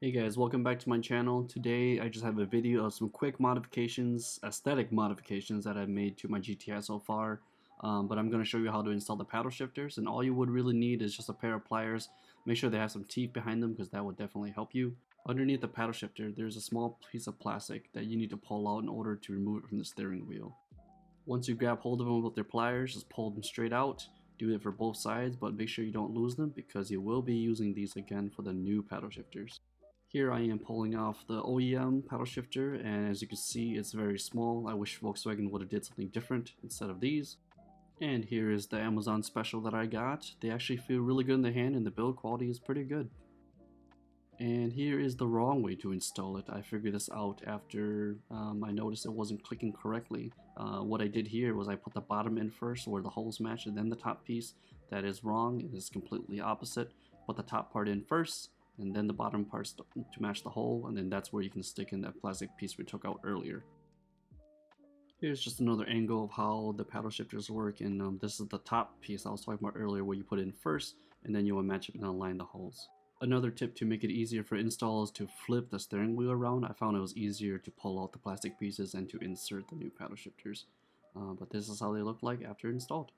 Hey guys, welcome back to my channel. Today I just have a video of some quick modifications, aesthetic modifications that I've made to my GTI so far. But I'm going to show you how to install the paddle shifters, and all you would really need is just a pair of pliers. Make sure they have some teeth behind them because that would definitely help you. Underneath the paddle shifter there's a small piece of plastic that you need to pull out in order to remove it from the steering wheel. Once you grab hold of them with your pliers, just pull them straight out. Do it for both sides, but make sure you don't lose them because you will be using these again for the new paddle shifters. Here I am pulling off the OEM paddle shifter, and as you can see it's very small. I wish Volkswagen would have did something different instead of these. And here is the Amazon special that I got. They actually feel really good in the hand and the build quality is pretty good. And here is the wrong way to install it. I figured this out after I noticed it wasn't clicking correctly. What I did here was I put the bottom in first where the holes match and then the top piece. That is wrong. It is completely opposite. Put the top part in first and then the bottom parts to match the hole, and then that's where you can stick in that plastic piece we took out earlier. Here's just another angle of how the paddle shifters work, and this is the top piece I was talking about earlier where you put it in first and then you will match it and align the holes. Another tip to make it easier for install is to flip the steering wheel around. I found it was easier to pull out the plastic pieces and to insert the new paddle shifters. But this is how they look like after installed.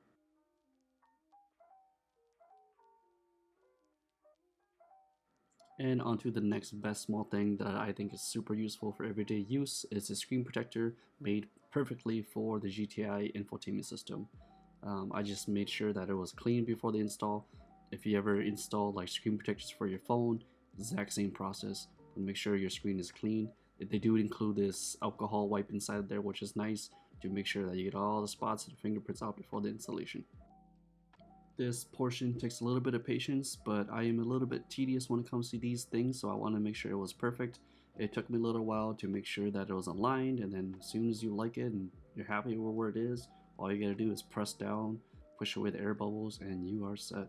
And onto the next best small thing that I think is super useful for everyday use is a screen protector made perfectly for the GTI infotainment system. I just made sure that it was clean before the install. If you ever install like screen protectors for your phone, exact same process, but make sure your screen is clean. They do include this alcohol wipe inside there, which is nice to make sure that you get all the spots and fingerprints out before the installation. This portion takes a little bit of patience, but I am a little bit tedious when it comes to these things, so I want to make sure it was perfect. It took me a little while to make sure that it was aligned, and then as soon as you like it and you're happy with where it is, all you gotta do is press down, push away the air bubbles, and you are set.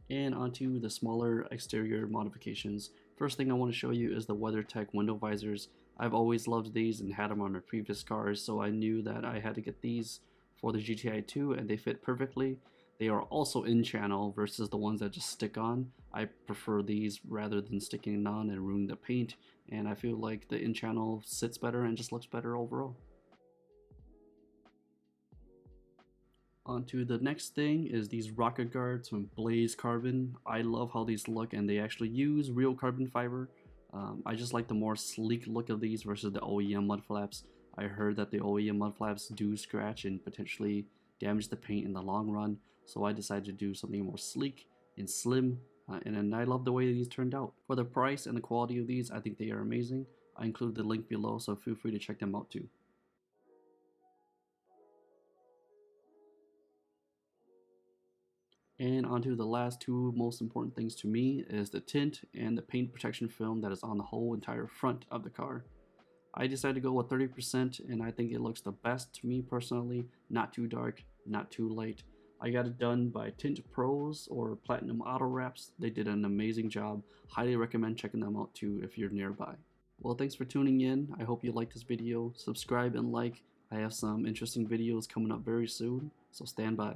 And onto the smaller exterior modifications. First thing I want to show you is the WeatherTech window visors. I've always loved these and had them on my previous cars, so I knew that I had to get these for the GTI 2 and they fit perfectly. They are also in channel versus the ones that just stick on. I prefer these rather than sticking on and ruining the paint, and I feel like the in channel sits better and just looks better overall. Onto the next thing is these rocket guards from Blaze Carbon. I love how these look, and they actually use real carbon fiber. I just like the more sleek look of these versus the OEM mud flaps. I heard that the OEM mud flaps do scratch and potentially damage the paint in the long run, so I decided to do something more sleek and slim, and I love the way these turned out. For the price and the quality of these, I think they are amazing. I include the link below, so feel free to check them out too. And onto the last two most important things to me is the tint and the paint protection film that is on the whole entire front of the car. I decided to go with 30% and I think it looks the best to me personally. Not too dark, not too light. I got it done by Tint Pros or Platinum Auto Wraps. They did an amazing job. Highly recommend checking them out too if you're nearby. Well, thanks for tuning in. I hope you liked this video. Subscribe and like. I have some interesting videos coming up very soon, so stand by.